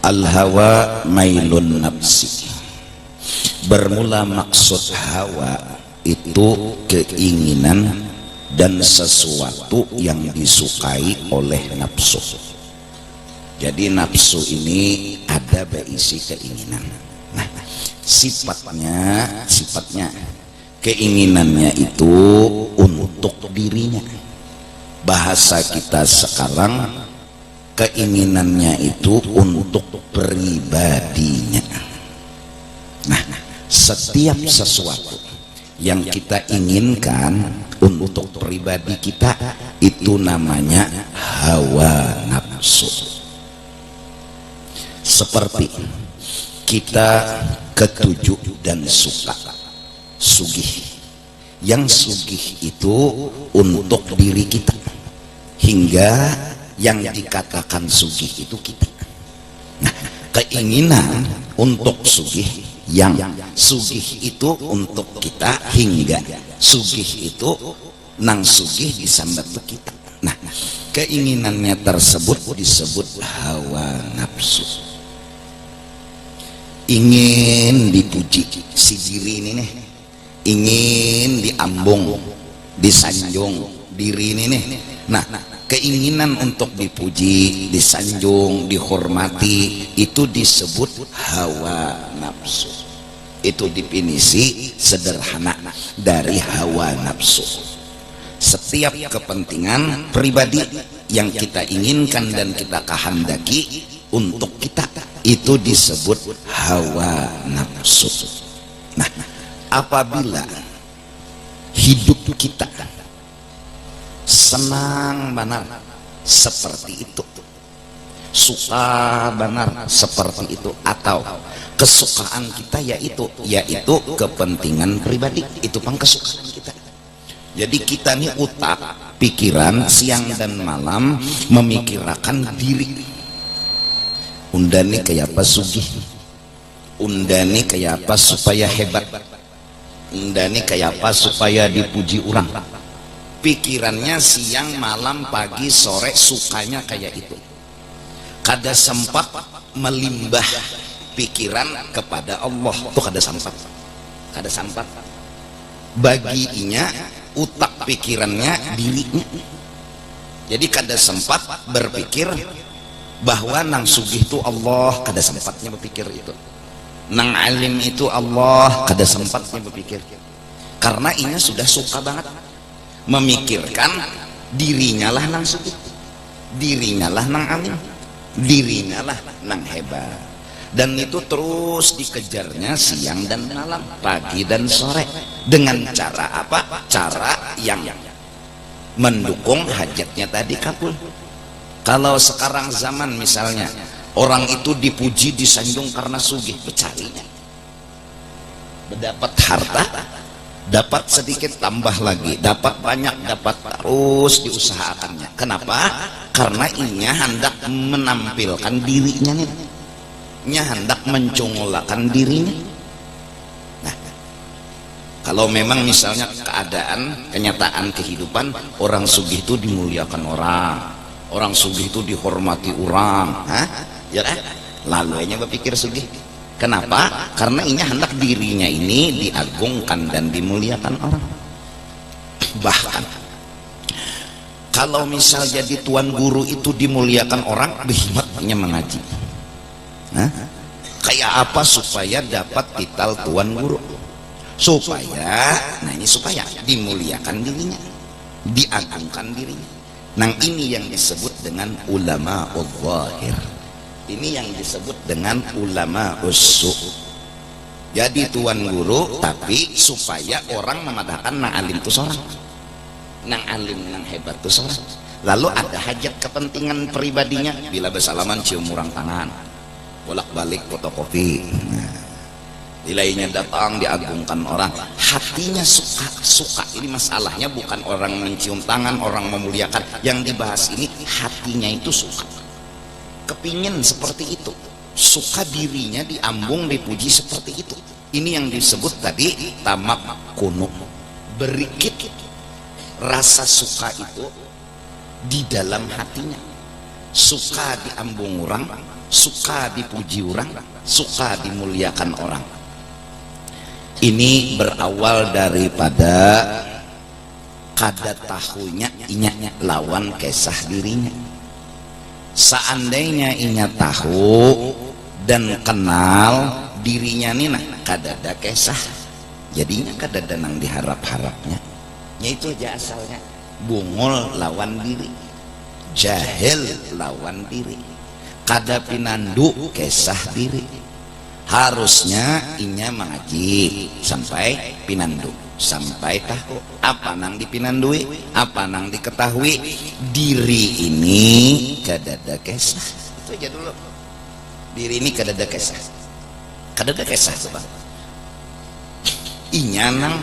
Al-hawa mailun nafsi. Bermula maksud hawa itu keinginan dan sesuatu yang disukai oleh nafsu. Jadi nafsu ini ada berisi keinginan. Nah, sifatnya keinginannya itu untuk dirinya. Bahasa kita sekarang, keinginannya itu untuk pribadinya. Nah, setiap sesuatu yang kita inginkan untuk pribadi kita itu namanya hawa nafsu. Seperti kita ketujuh dan suka, sugih. Yang sugih itu untuk diri kita, hingga yang dikatakan sugih itu kita. Nah, keinginan untuk sugih, yang sugih itu untuk kita, hingga sugih itu nang sugih disambat kita. Nah, keinginannya tersebut disebut hawa nafsu. Ingin dipuji si diri ini nih, ingin diambung, disanjung diri ini nih. Nah, keinginan untuk dipuji, disanjung, dihormati itu disebut hawa nafsu. Itu definisi sederhana dari hawa nafsu. Setiap kepentingan pribadi yang kita inginkan dan kita kehendaki untuk kita itu disebut hawa nafsu. Nah, apabila hidup kita senang benar seperti itu, suka benar seperti itu, atau kesukaan kita yaitu kepentingan pribadi, itu pang kesukaan kita. Jadi kita nih utak pikiran siang dan malam memikirkan diri. Undani kayak apa sugih, undani kayak apa supaya hebat, undani kayak apa supaya dipuji orang. Pikirannya siang malam pagi sore sukanya kayak itu. Kada sempat melimbah pikiran kepada Allah, tuh kada sempat baginya utak pikirannya dirinya. Jadi kada sempat berpikir bahwa nang sugih itu Allah, kada sempatnya berpikir itu. Nang alim itu Allah, kada sempatnya berpikir. Karena ini sudah suka banget memikirkan dirinya lah nang sugih, dirinya lah nang alim, dirinya lah nang hebat. Dan itu terus dikejarnya siang dan malam, pagi dan sore. Dengan cara apa? Cara yang mendukung hajatnya tadi kabul. Kalau sekarang zaman misalnya orang itu dipuji, disanjung karena sugih, becarinya mendapat harta, dapat sedikit tambah lagi, dapat banyak, dapat terus diusahakannya. Kenapa? Karena inya hendak menampilkan dirinya nih, inya hendak mencungulakan dirinya. Nah, kalau memang misalnya keadaan kenyataan kehidupan orang sugih itu dimuliakan orang sugih itu dihormati orang, ya kan? Lalu hanya berpikir sugih. Kenapa? Karena ini hendak dirinya ini diagungkan dan dimuliakan orang. Bahkan kalau misal jadi tuan guru itu dimuliakan orang, berhikmatnya mengaji. Kayak apa supaya dapat titel tuan guru? Supaya dimuliakan dirinya, diagungkan dirinya. Nah, ini yang disebut dengan ulama al-zahir. Ini yang disebut dengan ulama ussu. Jadi tuan guru tapi supaya orang memadahkan nang alim itu seorang, nang alim nang hebat itu seorang. Lalu ada hajat kepentingan pribadinya, bila bersalaman cium orang tangan, bolak-balik fotokopi. Nilainya datang diagungkan orang, hatinya suka. Ini masalahnya bukan orang mencium tangan, orang memuliakan. Yang dibahas ini hatinya itu suka, kepingin seperti itu, suka dirinya diambung, dipuji seperti itu. Ini yang disebut tadi tamak kuno, berikit rasa suka itu di dalam hatinya, suka diambung orang, suka dipuji orang, suka dimuliakan orang. Ini berawal daripada kada tahunya inya lawan kisah dirinya. Seandainya inya tahu dan kenal dirinya nih, nah kada ada kisah, jadinya kada ada nang diharap-harapnya. Ya itu aja asalnya. Bungul lawan diri, jahil lawan diri, kada pinandu kisah diri. Harusnya inya mengaji sampai pinandu, sampai tahu apa nang dipinandui, apa nang diketahui. Diri ini kada ada kisah. Itu aja dulu. Diri ini kada ada kisah, kada ada kisah coba. Inya nang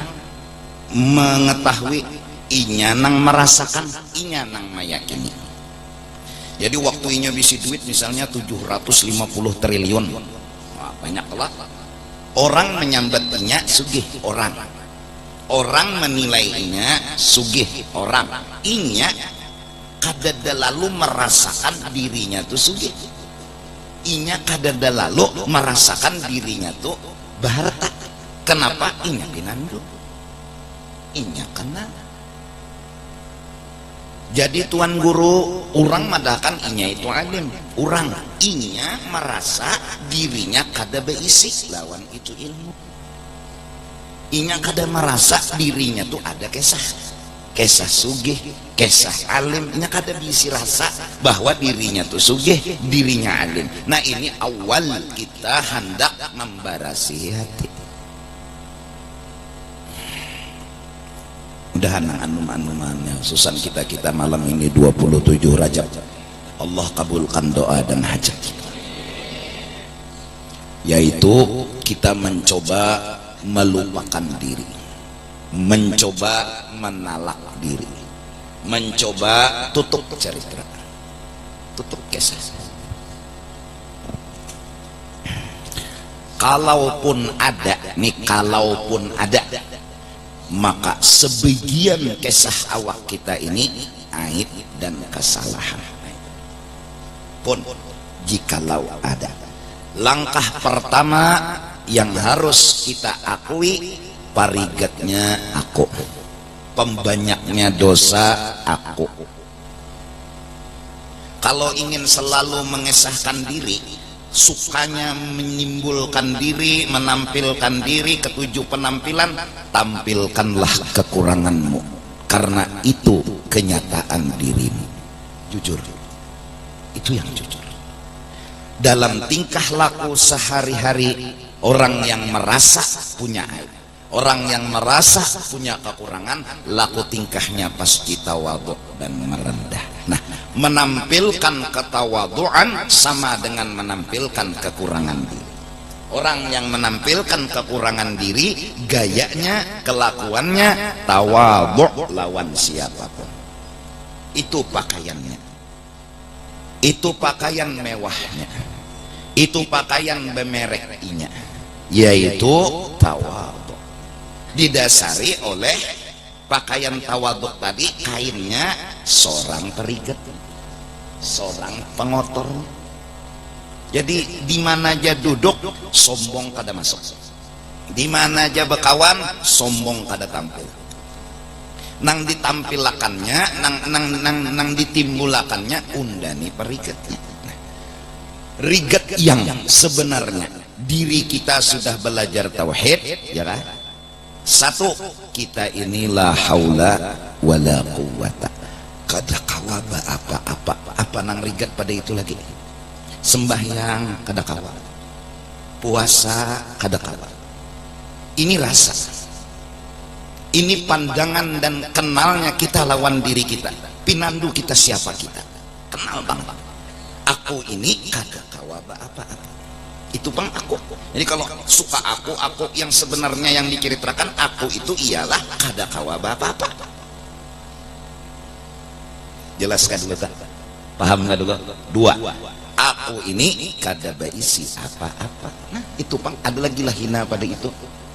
mengetahui, inya nang merasakan, inya nang meyakini. Jadi waktu inya bisi duit misalnya 750 triliun, wah, banyak lah. Orang menyambat inya sugih orang, orang menilai inya sugih orang. Inya kadada lalu merasakan dirinya tuh sugih, inya kadada lalu merasakan dirinya tuh baharta. Kenapa? Inya pinandu, inya kenal. Jadi tuan guru orang madakan inya itu alim, orang inya merasa dirinya kada beisi lawan itu ilmu. Inya kada merasa dirinya tuh ada kisah, kisah sugih, kisah alim. Inya kada bisi rasa bahwa dirinya tuh sugih, dirinya alim. Nah ini awal kita hendak membarasi hati. Mudahan anum-anumannya susan kita malam ini 27 Rajab, Allah kabulkan doa dan hajat kita, yaitu kita mencoba melupakan diri, mencoba menalak diri, mencoba tutup cerita, tutup kisah. Kalaupun ada nih, kalaupun ada, maka sebagian kisah awak kita ini aib dan kesalahan pun jikalau ada. Langkah pertama yang harus kita akui, parigatnya aku, pembanyaknya dosa aku. Kalau ingin selalu mengesahkan diri, sukanya menimbulkan diri, menampilkan diri, ketujuh penampilan, tampilkanlah kekuranganmu, karena itu kenyataan dirimu. Jujur, itu yang jujur. Dalam tingkah laku sehari-hari, orang yang merasa punya aib, orang yang merasa punya kekurangan, laku tingkahnya pasti tawadhu dan merendah. Nah, menampilkan ketawaduan sama dengan menampilkan kekurangan diri. Orang yang menampilkan kekurangan diri, gayanya, kelakuannya tawadhu lawan siapapun. Itu pakaiannya, itu pakaian mewahnya, itu pakaian bemereknya, yaitu tawadhu. Didasari oleh pakaian tawadhu tadi, kainnya seorang perigat, seorang pengotor. Jadi di mana aja duduk sombong kada masuk, di mana aja berkawan sombong kada tampil. Nang ditampilakannya, nang ditimbulakannya undani perigatnya. Rigat yang sebenarnya diri kita sudah belajar tauhid, ya kan? Satu, kita ini la haula wala quwata, kada kawaba apa nang rigat pada itu lagi. Sembahyang kada kawa, puasa kada kawa. Ini rasa, ini pandangan dan kenalnya kita lawan diri kita. Pinandu kita siapa kita, kenal bang. Aku ini kada kawaba apa-apa. Itu bang aku. Jadi kalau suka aku yang sebenarnya yang diceritakan aku itu ialah kada kawaba apa-apa. Jelaskan dulu tak? Paham nggak dulu? Dua, aku ini kada baisi apa-apa. Nah itu bang, ada lagi lah hina pada itu.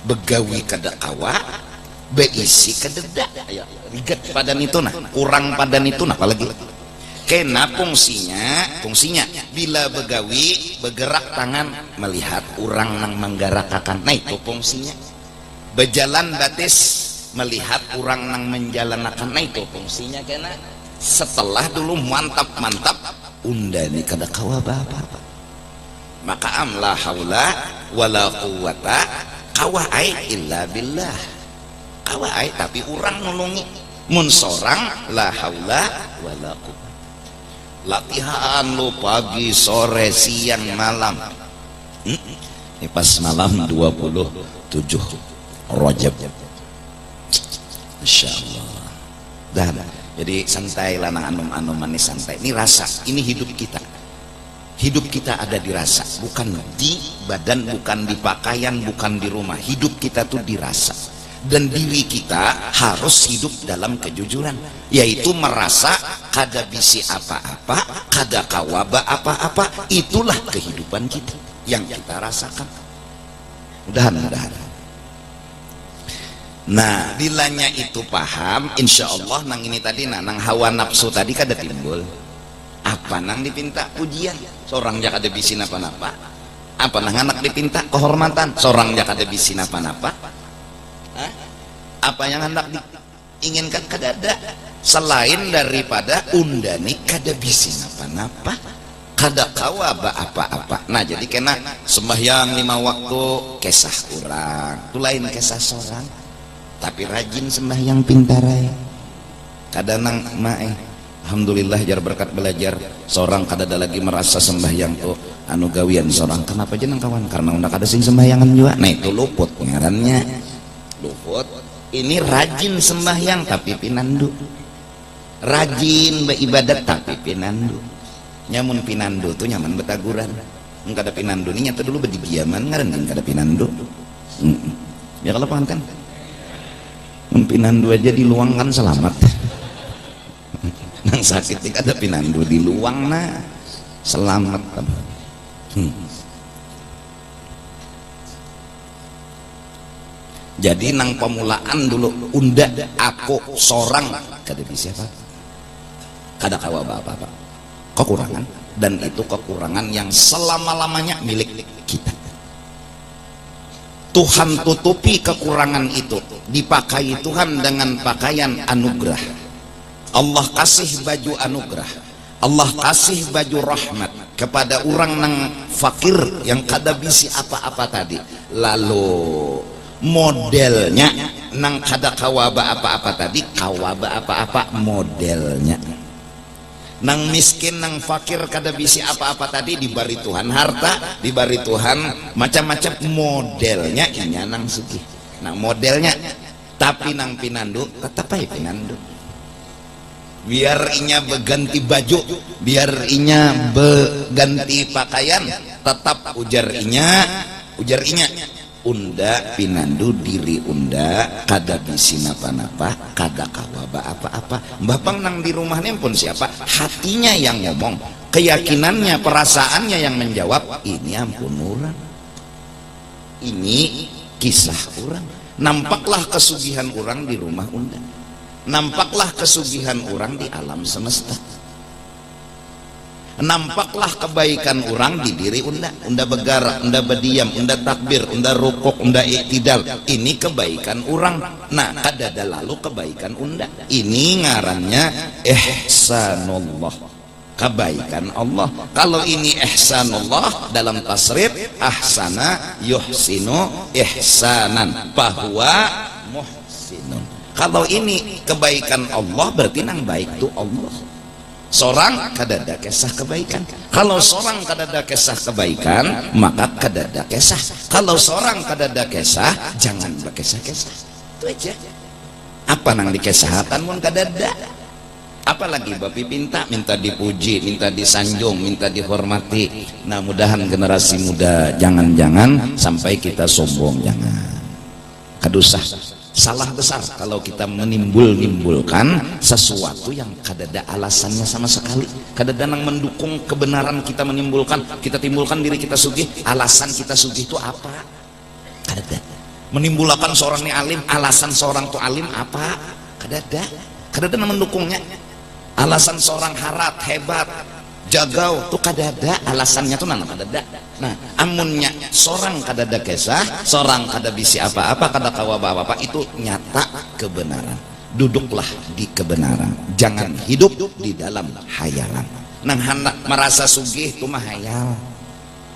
Begawi kada kawa, baisi kada dak. Rigat padan itu nah, kurang padan itu nah, apalagi kena fungsinya bila begawi bergerak tangan melihat orang nang menggarakakan, nah itu fungsinya. Berjalan batis melihat orang nang menjalanakan, nah itu fungsinya kena. Setelah dulu mantap undani kada kawa apa-apa, maka la haula wala quwata kawa ai illa billah. Kawa ai tapi orang nulungi, mun sorang la haula wala quwata. Latihan lo pagi sore siang malam. Ini pas malam 27 Rajab, Masya Allah. Dah. Jadi santai lah, nang anu manis santai. Ini rasa, ini hidup kita. Hidup kita ada di rasa, bukan di badan, bukan di pakaian, bukan di rumah. Hidup kita tuh di rasa. Dan diri kita harus hidup dalam kejujuran, yaitu merasa kada bisi apa-apa, kada kawaba apa-apa. Itulah kehidupan kita yang kita rasakan. Mudah-mudahan. Nah, bilanya itu paham, insya Allah nang ini tadi, nang hawa nafsu tadi kada timbul. Apa nang dipinta pujian, seorang jak ada bisi napa-napa. Apa nang anak dipinta kehormatan, seorang jak ada bisi napa-napa. Apa yang hendak diinginkan kada ada, selain daripada undani kada bisi napa-napa, kada kawaba apa-apa. Nah, jadi kena sembahyang 5 waktu kesah kurang, itu lain kesah seorang. Tapi rajin sembahyang pintar ya. Kadang nang mae, alhamdulillah jar berkat belajar seorang kada ada lagi merasa sembahyang tuh anu gawian seorang. Kenapa aja nang kawan? Karena udah kada sing sembahyangan juga. Nah itu luput ngarannya, luput. Ini rajin sembahyang tapi pinandu, rajin beribadat tapi pinandu. Nyamun pinandu tuh nyaman betaguran. Engkau ada pinandu ini nyata dulu berdiaman ngaran kada pinandu. Ya kalau pangan pinandu aja diluangkan selamat. Nang sakit ini ada pinandu diluang nah selamat. Jadi nang pemulaan dulu unda aku sorang kada bisa apa, kada kawa apa-apa, kekurangan, dan itu kekurangan yang selama-lamanya milik kita. Tuhan tutupi kekurangan itu, dipakai Tuhan dengan pakaian anugerah. Allah kasih baju anugerah, Allah kasih baju rahmat kepada orang nang fakir yang kada bisi apa-apa tadi. Lalu modelnya nang kada kawaba apa-apa tadi, kawaba apa-apa modelnya. Nang miskin nang fakir kada bisi apa-apa tadi, diberi Tuhan harta, diberi Tuhan macam-macam modelnya. Inya nang sugih nang modelnya, tapi nang pinandu tetap aja pinandu. Biar inya berganti baju, biar inya berganti pakaian, tetap ujar inya unda pinandu diri unda kada bisi napa-napa, kada kawaba apa-apa. Bapang nang di rumahnya pun siapa, hatinya yang ngomong, keyakinannya, perasaannya yang menjawab. Ini ampun orang, ini kisah orang. Nampaklah kesugihan orang di rumah unda, nampaklah kesugihan orang di alam semesta, nampaklah kebaikan orang di diri unda. Unda bergerak, unda berdiam, unda takbir, unda rukuk, unda iktidal. Ini kebaikan orang. Nah, kadada lalu kebaikan unda. Ini ngarannya ihsanullah, kebaikan Allah. Kalau ini ihsanullah dalam tasrif ahsana yuhsinu ihsanan bahwa muhsinun. Kalau ini kebaikan Allah berarti nang baik itu Allah. Seorang kadada kisah kebaikan. Kalau seorang kadada kisah kebaikan, maka kadada kisah. Kalau seorang kadada kisah, jangan berkisah-kisah. Itu aja. Apa nang dikisahkan pun kadada. Apalagi bapi minta dipuji, minta disanjung, minta dihormati. Nah, mudahan generasi muda jangan sampai kita sombong, jangan. Kadusah. Salah besar kalau kita menimbulkan sesuatu yang kadada alasannya sama sekali. Kadada nang mendukung kebenaran kita menimbulkan, kita timbulkan diri kita sugih. Alasan kita sugih itu apa? Kadada. Menimbulkan seorang ini alim, alasan seorang itu alim apa? Kadada nang mendukungnya. alasan seorang harat hebat jagau tuh kadada alasannya tuh nana kadada. Nah amunnya seorang kadada kesah seorang kada bisi apa-apa kada kawa apa-apa itu nyata kebenaran. Duduklah di kebenaran, jangan hidup di dalam hayalan. Nang hendak merasa sugih tuh mah hayal,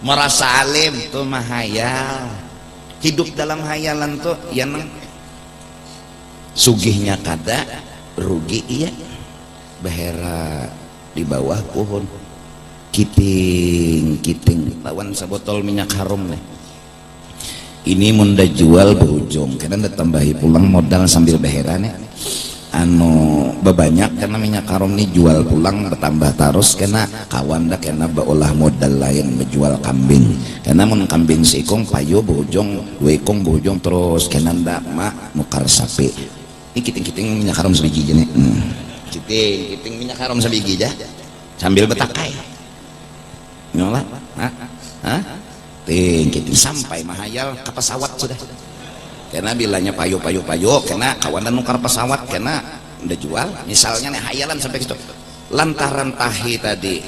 merasa alim tuh mah hayal. Hidup dalam hayalan tuh ya nang sugihnya kada rugi iya behera di bawah pohon kiting lawan sabotol minyak harum nih ini munda jual berujung karena tambahi pulang modal sambil behera nih anu bebanyak karena minyak harum nih jual pulang bertambah terus karena kawan dah karena beolah modal lain menjual kambing karena mun kambing seikong payo berujung wekong berujung terus karena ndak mak nukar sapi ini kiting-kiting minyak harum sebiji aja nih kiting minyak harum sebiji aja sambil betakai nyolah kiting sampai mahayal ke pesawat sudah karena bilanya payo karena kawan dan nukar pesawat karena udah jual misalnya nih hayalan sampai gitu lantaran tahi tadi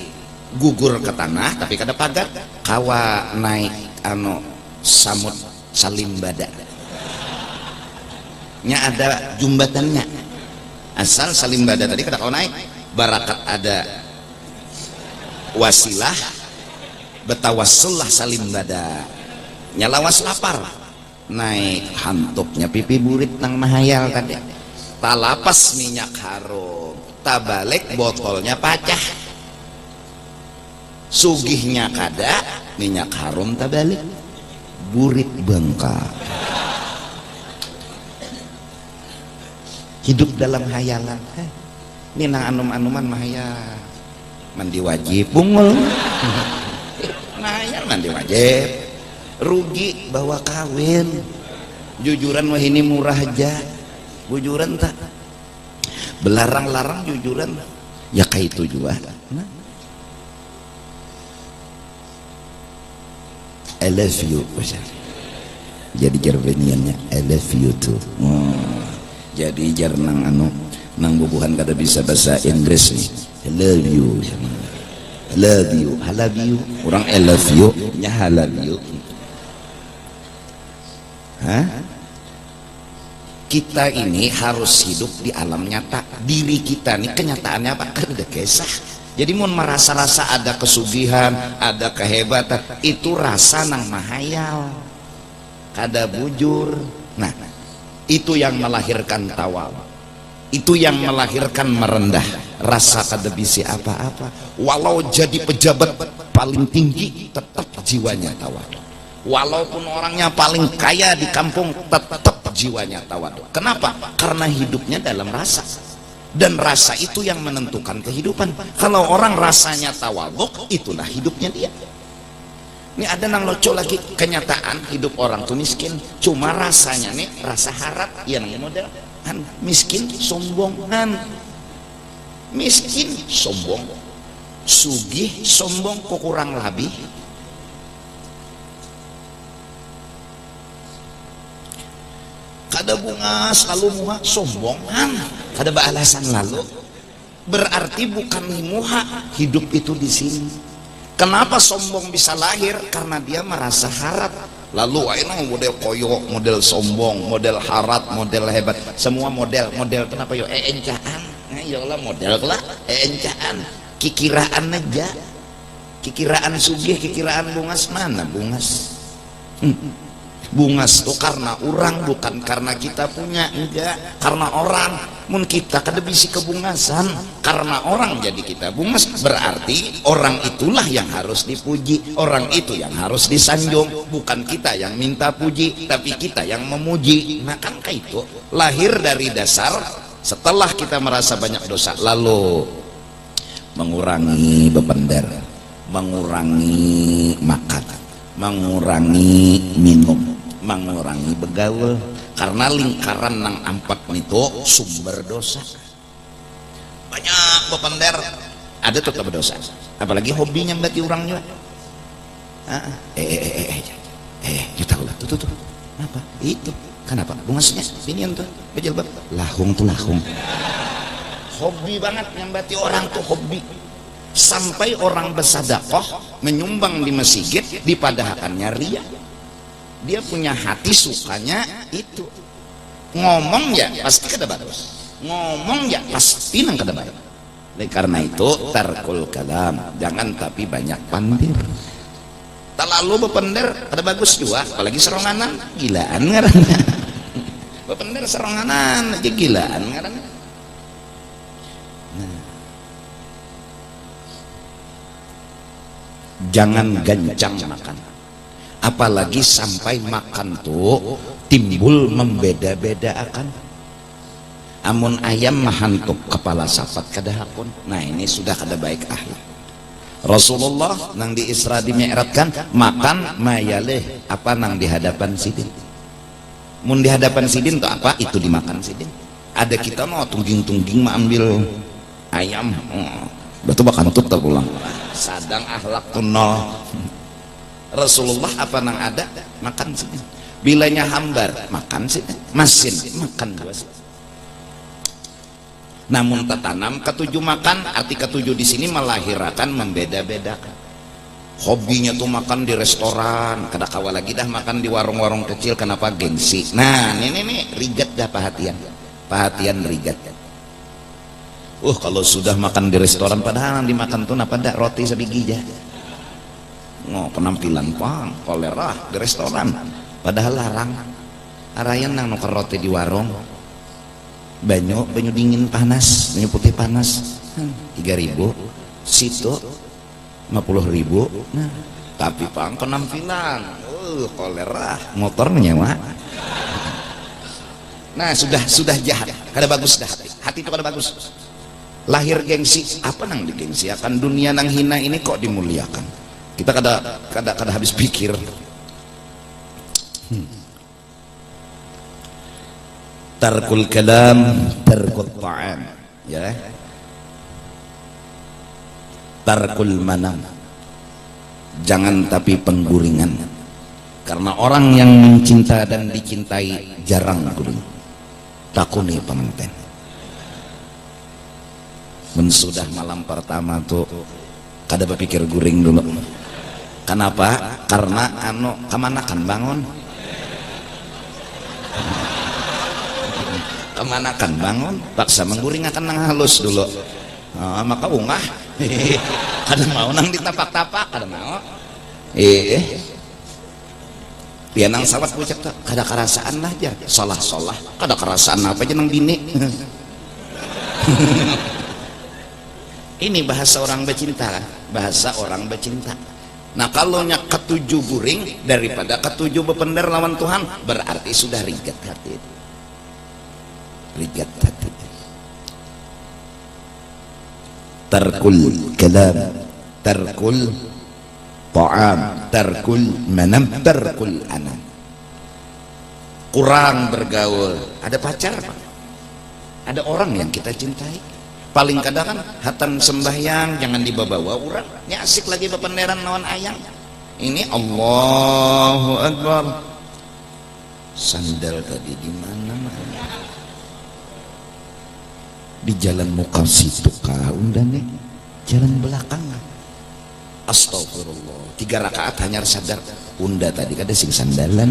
gugur ke tanah tapi kada pagat kawa naik anu samud salimbada nya ada jumbatannya asal salimbada tadi kada kau naik barakat ada wasilah betawassullah salimbada nyalawas lapar naik hantuknya pipi burit nang mahayal tadi talapas minyak harum tabalik botolnya pacah sugihnya kada minyak harum tabalik burit bengkak. Hidup dalam hayalan ini nang anum-anuman mahaya mandi wajib bungul mahayal mandi wajib rugi bawa kawin jujuran wah ini murah aja bujuran tak belarang-larang jujuran ya kayak itu juga nah. I love you jadi jarveniannya I love you too jadi jar nang anu nang bubuhan kada bisa bahasa Inggris nih I love you I love you orang I love you nya I love you kita ini harus hidup di alam nyata diri kita nih kenyataannya apa kan udah kesah jadi mau merasa-rasa ada kesugihan ada kehebatan itu rasa nang mahayal kada bujur nah itu yang melahirkan tawal itu yang melahirkan merendah rasa kada bisi apa-apa walau jadi pejabat paling tinggi tetap jiwanya tawadu walaupun orangnya paling kaya di kampung tetap jiwanya tawadu kenapa? Karena hidupnya dalam rasa dan rasa itu yang menentukan kehidupan kalau orang rasanya tawadu itulah hidupnya dia. Ini ada nang lucu lagi kenyataan hidup orang tuh miskin cuma rasanya nih rasa harap ya nang model miskin sombongan miskin sombong sugih sombong kok kurang labih kada bunga selalu muha sombongan kada beralasan lalu berarti bukan muha hidup itu di sini. Kenapa sombong bisa lahir? Karena dia merasa harap. Lalu ini model koyok, model sombong, model harat, model hebat, semua model kenapa yo encaan? Nah, iyalah model lah encaan. Kikiraan aja. Kikiraan sugih, kikiraan bungas mana bungas? Bungas tuh karena orang bukan karena kita punya enggak karena orang mun kita kada bisi kebungasan karena orang jadi kita bungas berarti orang itulah yang harus dipuji orang itu yang harus disanjung bukan kita yang minta puji tapi kita yang memuji nah kan kayak itu lahir dari dasar setelah kita merasa banyak dosa lalu mengurangi bebendir mengurangi makan mengurangi minum mengurangi begaul karena lingkaran nang empat itu sumber dosa banyak bepender ada tetap berdosa apalagi hobinya berarti orangnya kita tahu tuh apa itu kenapa bungasnya ini tuh kejilbab lahung tuh lahung hobi banget nyambati orang tuh, hobi. Sampai orang bersedekah menyumbang di masjid dipadahkannya ria. Dia punya hati sukanya itu. Ngomong ya pasti kada bagus, ngomong ya pasti nang kada baik. Oleh karena itu tarkul kalam, jangan tapi banyak pandir. Terlalu bepender kada bagus juga, apalagi seronganan, gilaan ngaranna. Bepender seronganan aja gilaan ngaranna. Nah. Jangan gancang makan, apalagi sampai makan tuh timbul membeda-bedakan. Amun ayam mahantuk kepala sapat kada hakun. Nah ini sudah kada baik akhlak. Rasulullah nang di Isra di Mi'rajkan makan mayaleh apa nang di hadapan sidin. Mun di hadapan sidin tuh apa itu dimakan sidin. Ada kita mau tungging-tungging mau ambil ayam, betul bakal tuh terpulang. Sadang akhlak tuh nol. Rasulullah apa nang ada makan sidin. Bilanya hambar makan sidin, masin makan dua sidin. Namun tertanam ketujuh makan, arti ketujuh di sini melahirkan membeda-bedakan. Hobinya tuh makan di restoran, kada kawa lagi dah makan di warung-warung kecil, kenapa gengsi. Nah ini rigat dah perhatian rigat. Kalau sudah makan di restoran padahal yang dimakan tuh napa dak roti sebiji aja. Penampilan pang kolera di restoran, padahal larang. Arayan nang nuker roti di warung. Banyu dingin panas, banyu putih panas, 3.000, situ 50.000. Nah, tapi pang penampilan, kolera, motor menyewa. Nah sudah jahat, kada bagus dah hati itu kada bagus. Lahir gengsi, apa nang digengsi akan dunia nang hina ini kok dimuliakan. Kita kada habis pikir. Tarkul kalam, tarkul ta'am, ya. Tarkul manam, jangan tapi pengguringan. Karena orang yang mencinta dan dicintai jarang guring. Takuni pengantin. Mensudah malam pertama tuh kada berpikir guring dulu. Kenapa? Karena kemanakan bangun. Kemanakan bangun, paksa mengguring akan nang halus dulu. Maka ungah, kadang mau nang ditapak-tapak, kadang mau. Pianang sawat ucap tak, kada kerasaan lah aja, solah, kada kerasaan apa aja nang bini. Ini bahasa orang bercinta, bahasa orang bercinta. Nah kalau nyak ketujuh guring daripada ketujuh bepender lawan Tuhan, berarti sudah rigat hati. Rigat hati. Tarkul kalam, tarkul ta'am, tarkul manam, tarkul anam. Kurang bergaul. Ada pacar Pak? Ada orang yang kita cintai. Paling kadang kan hatan sembahyang jangan dibawa-bawa orang. Ini asik lagi bependeran lawan ayang. Ini Allahu Akbar. Sandal tadi di mana? Di jalan muka situ kah undane, jalan belakang. Astagfirullah, 3 rakaat hanya sadar unda tadi kada sing sandalan.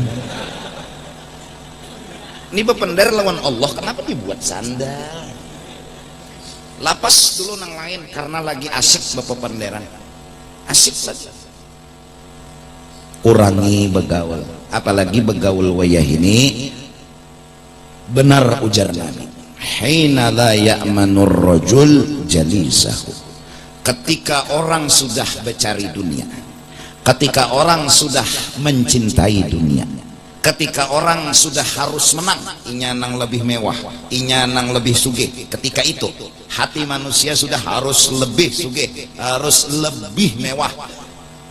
Ini bepender lawan Allah, kenapa dibuat sandal? Lapas dulu nang lain karena lagi asik bepependeran, asik saja. Kurangi begaul, apalagi begaul wayah ini. Benar ujar Nabi, hina la ya'manur rajul jalisahu. Ketika orang sudah mencari dunia, ketika orang sudah mencintai dunia, ketika orang sudah harus menang, inya nang lebih mewah, inya nang lebih sugih, ketika itu hati manusia sudah harus lebih sugih, harus lebih mewah.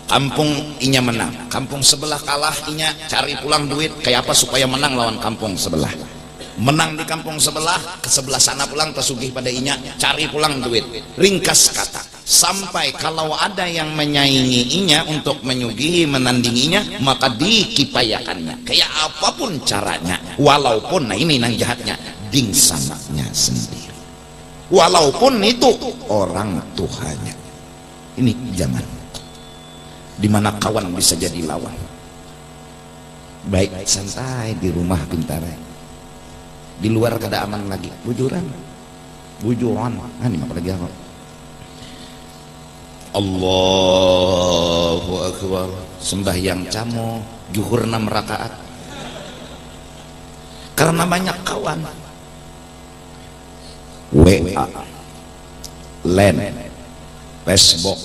Kampung inya menang, kampung sebelah kalah, inya cari pulang duit kayak apa supaya menang lawan kampung sebelah. Menang di kampung sebelah, ke sebelah sana pulang tersugih pada inya, cari pulang duit. Ringkas kata, sampai kalau ada yang menyaingi inya untuk menyugihi menandinginya, maka dikipayakannya kayak apapun caranya, walaupun nah ini nang jahatnya ding samanya sendiri. walaupun itu orang tuanya. Ini zaman dimana kawan bisa jadi lawan. Baik santai di rumah pintar, di luar kada aman lagi, bujuran ini apa lagi apa? Allahu Akbar, sembahyang camo zuhur 6 rakaat karena banyak kawan. WA, LAN, Facebook,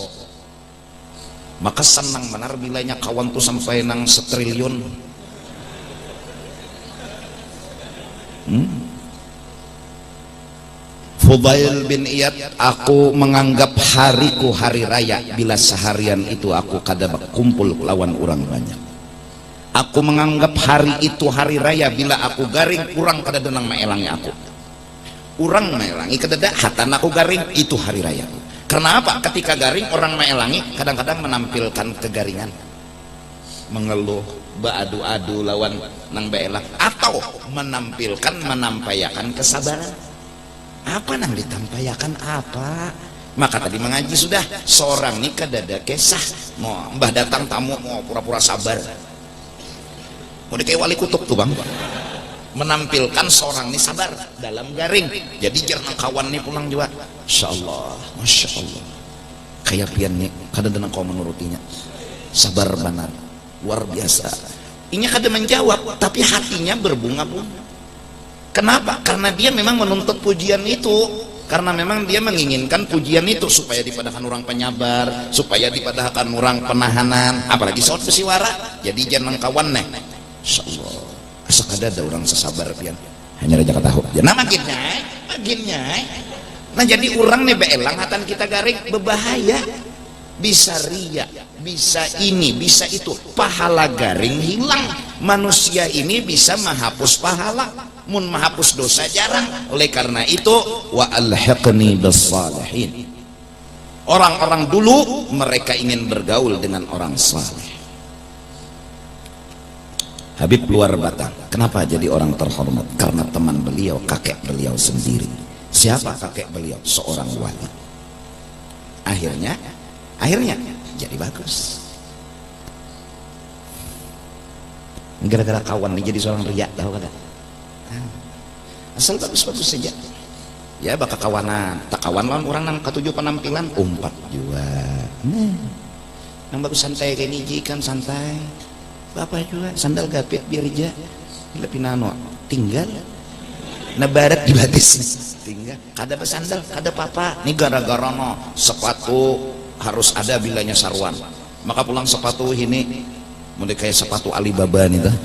maka senang benar bilanya kawan tuh sampai nang 1 triliun. Fudail bin Iyad, aku menganggap hariku hari raya bila seharian itu aku kada kumpul lawan orang banyak. Aku menganggap hari itu hari raya bila aku garing kurang kada denang maelangi aku. Orang maelangi kada hatan aku garing, itu hari raya. Karena apa? Ketika garing orang maelangi kadang-kadang menampilkan kegaringan, mengeluh, beradu-adu lawan nang beelak, atau menampayakan kesabaran. Apa nang ditampayakan apa? Maka tadi mengaji sudah, seorang nih kadada kesah mau mbah datang tamu mau pura-pura sabar, mau kayak wali kutub tuh bang, menampilkan seorang nih sabar dalam garing. Jadi jangan kawan nih pulang juga, Masya Allah kayak pian nih kadada nang kau menurutinya sabar benar luar biasa. Inya kada menjawab tapi hatinya berbunga-bunga. Kenapa? Karena dia memang menuntut pujian itu, karena memang dia menginginkan pujian itu supaya dipadahkan orang penyabar, supaya dipadahkan orang penahanan, apalagi saat besiwara. Jadi jangan kawan neh, insyaallah asa kada ada orang sesabar pian, hanya aja tahu. Jangan makin nyai. Nah jadi orang nih beelang hatan kita garing berbahaya, bisa ria, bisa ini, bisa itu, pahala garing hilang. Manusia ini bisa menghapus pahala, mun menghapus dosa jarang. Oleh karena itu wa alhiqni bis-shalihin. Orang-orang dulu mereka ingin bergaul dengan orang saleh. Habib luar batang, kenapa jadi orang terhormat? Karena teman beliau, kakek beliau sendiri. Siapa kakek beliau? Seorang wali. Akhirnya jadi bagus. Gara-gara kawan nih jadi seorang ria, tahu kada? Asal bagus-bagus saja. Ya bakal kawanan, tak kawan lawan orang nang ketujuh penampilan umpat juga. Nang bagus santai kayak niji kan santai. Bapak juga sandal gapit biar aja. Lebih nano tinggal. Nah barat di batis tinggal. Kada sandal, kada papa. Ini gara-gara no sepatu harus ada bilanya sarwan. Maka pulang sepatu ini mulai kayak sepatu Alibaba nih dah.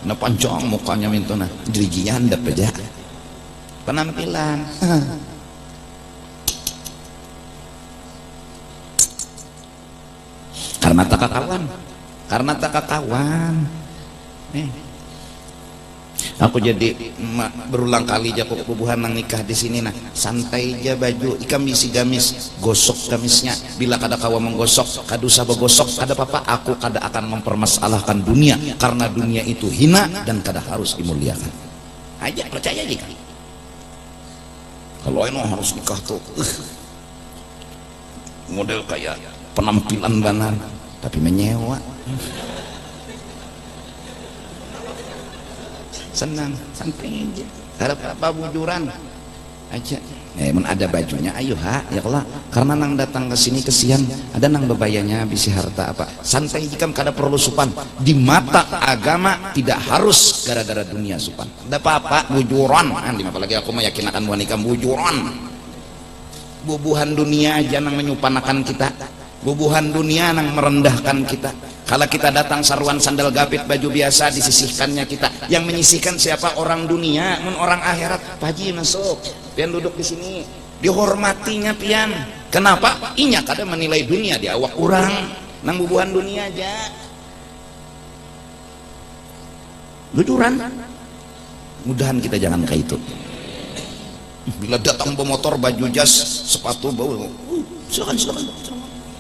Nah panjang mukanya minta nah diriginya handap aja penampilan. Karena tak kawan. Aku jadi berulang kali jago kebubuhan nang nikah di sini nah santai aja baju ikam isi gamis gosok gamisnya bila kada kawa menggosok kadusa begosok kada apa aku kada akan mempermasalahkan dunia karena dunia itu hina dan kada harus dimuliakan aja percaya aja kalau ini harus nikah tuh model kayak penampilan banan tapi menyewa senang santai aja harap apa bujuran aja ada bajunya ayo ya Allah karena nang datang ke sini kesian ada nang bebayanya bisi harta apa santai jika kada perlu supan di mata agama tidak harus gara-gara dunia supan ada apa-apa bujuran apalagi aku meyakinakan wanita bujuran bubuhan dunia aja nang menyupanakan kita bubuhan dunia nang merendahkan kita. Kalau kita datang sarwan sandal gapit baju biasa disisihkannya kita. Yang menyisihkan siapa? Orang dunia, orang akhirat. Pak Haji masuk, pian duduk di sini. Dihormatinya pian. Kenapa? Inya kada menilai dunia di awak orang. Nang bubuhan dunia aja. Lucuran. Mudahan kita jangan kayak itu. Bila datang pemotor baju jas, sepatu bau. Silakan.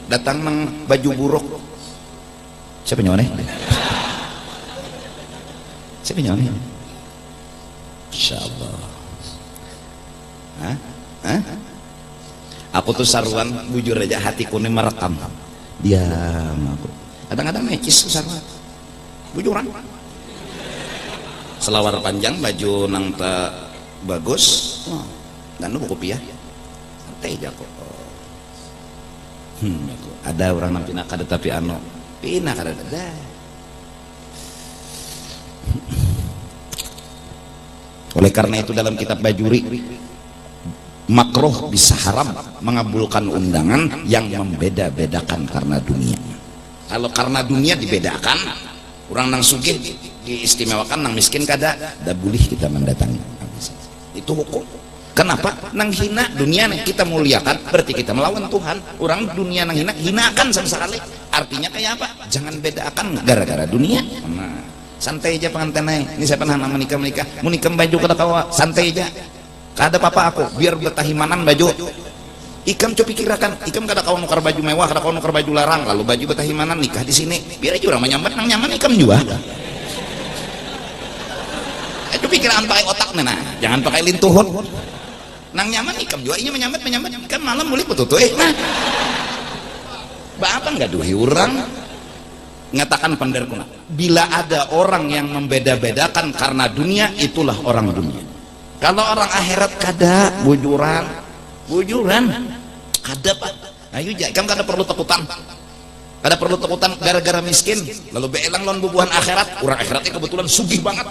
Datang nang baju buruk. Siapa nyone? Siapa nyone? Insyaallah. Hah? Aku tuh saruan bujur aja hatiku ini merekam. Diam aku. Kadang-kadang necis sarua. Bujuran. Selawar panjang, baju nang tak bagus. Dan buku piah. Santai aja kok. Ada orang nampi nak ada tapi ano. Pina kada ada. Oleh karena itu dalam kitab Bajuri, makruh bisa haram mengabulkan undangan yang membeda-bedakan karena dunia. Kalau karena dunia dibedakan, orang nang sugih diistimewakan, nang miskin kada boleh kita mendatangi. Itu hukum. Kenapa? Nang hina dunia nang kita muliakan, berarti kita melawan Tuhan. Orang dunia nang hina, hinakan sama sekali. Artinya kayak apa? Jangan bedakan gara-gara dunia. Nah, santai aja pengantin. Ini saya pernah menikah menikah baju kata kawa, santai aja. Kada apa-apa aku, biar betahimanan baju. Ikam coba pikirkan, ikam kada kawan nukar baju mewah, kada kawan nukar baju larang, lalu baju betahimanan nikah di sini. Biar aja orang menyambat nang nyaman, ikam juga. Itu pikiran pakai otak nah, jangan pakai lintuhun. Nang nyaman ikam juga, ini menyambat ikam malam mulai betutu nah. Apa nggak duhi orang? Ngatakan pandarku, bila ada orang yang membeda-bedakan karena dunia, itulah orang dunia. Kalau orang akhirat kada bujuran kada pak. Ayo jangan kada perlu takutan, gara-gara miskin lalu beelang lon bubuhan akhirat. Orang akhiratnya kebetulan sugih banget,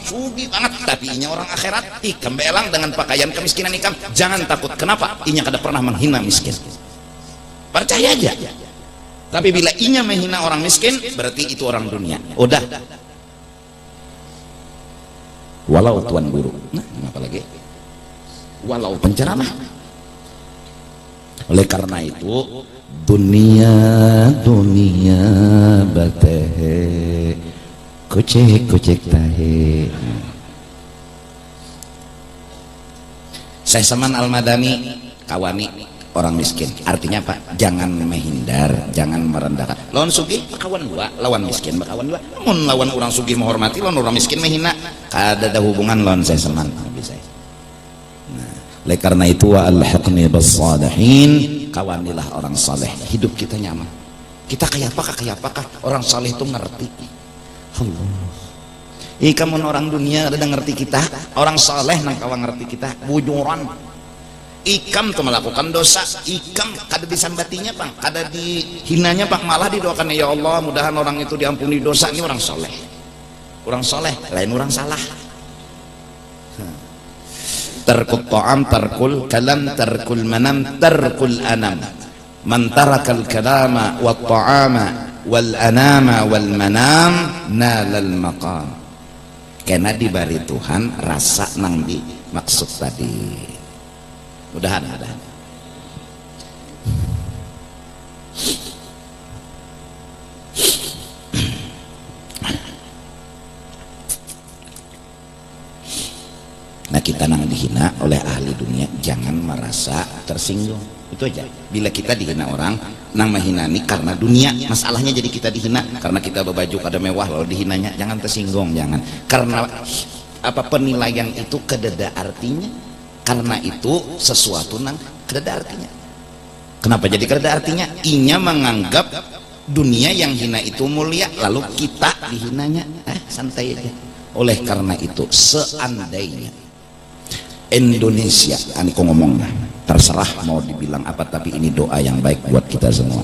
tapi inya orang akhirat ikam beelang dengan pakaian kemiskinan ikam. Jangan takut, kenapa? Inya kada pernah menghina miskin, percaya aja. Tapi bila inya menghina orang miskin, berarti itu orang dunia. Udah. Walau tuan guru. Nah, apa lagi? Walau penceramah. Oleh karena itu, dunia batahe kucek tahe. Syekh Saman Al-Madani kawani orang miskin. Artinya apa? Jangan menghindar, jangan merendahkan. Lawan sugih kawan dua, lawan miskin kawan dua. Mun lawan orang sugih menghormati, lawan orang miskin menghina, kada ada hubungan lawan saya seman. Bisa. Nah, oleh karena itu wa alhaqni bis-shalihin, kawanilah orang saleh. Hidup kita nyaman. Kita kayak apakah? Orang saleh itu ngerti. Allah. Kamu orang dunia ada ngerti kita, orang saleh nang kawan ngerti kita, bujuran. Ikam tuh melakukan dosa, ikam kada disambatinya bang, kada dihinanya bang, malah didoakan ya Allah mudahan orang itu diampuni dosa. Ini orang soleh, lain orang salah. Tarkul ta'am, tarkul kalam, tarkul manam, tarkul anam. Man tarakal kalama wa ta'ama wal anama wal manam nalal maqam. Karena diberi Tuhan rasa nang di maksud tadi. Mudahan. Nah, kita nang dihina oleh ahli dunia, jangan merasa tersinggung. Itu aja. Bila kita dihina orang, nang menghina ini karena dunia, masalahnya jadi kita dihina karena kita berbaju kada mewah lalu dihinanya, jangan tersinggung, jangan. Karena apa penilaian itu kedada artinya. Karena itu sesuatu nang kada artinya. Kenapa jadi kada artinya? Inya menganggap dunia yang hina itu mulia, lalu kita dihinanya. Santai aja. Oleh karena itu, seandainya Indonesia, aku ngomongnya, terserah mau dibilang apa, tapi ini doa yang baik buat kita semua.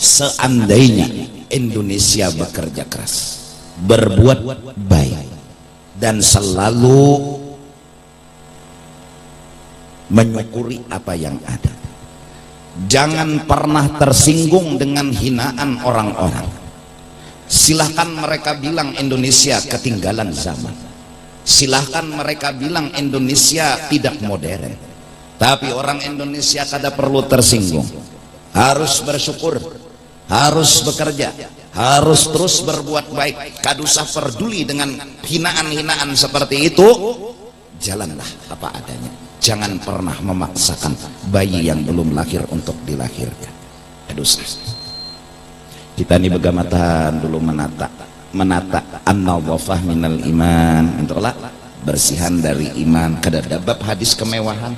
Seandainya Indonesia bekerja keras, berbuat baik, dan selalu menyukuri apa yang ada, jangan pernah tersinggung dengan hinaan orang-orang. Silahkan mereka bilang Indonesia ketinggalan zaman, silahkan mereka bilang Indonesia tidak modern, tapi orang Indonesia kada perlu tersinggung. Harus bersyukur, harus bekerja, harus terus berbuat baik. Kada usah peduli dengan hinaan-hinaan seperti itu. Jalanlah apa adanya. Jangan pernah memaksakan bayi yang belum lahir untuk dilahirkan. Dosa. Kita ini begamatan dulu menata an-nadhafah minal iman, entahlah bersihan dari iman. Kada dabab hadis kemewahan.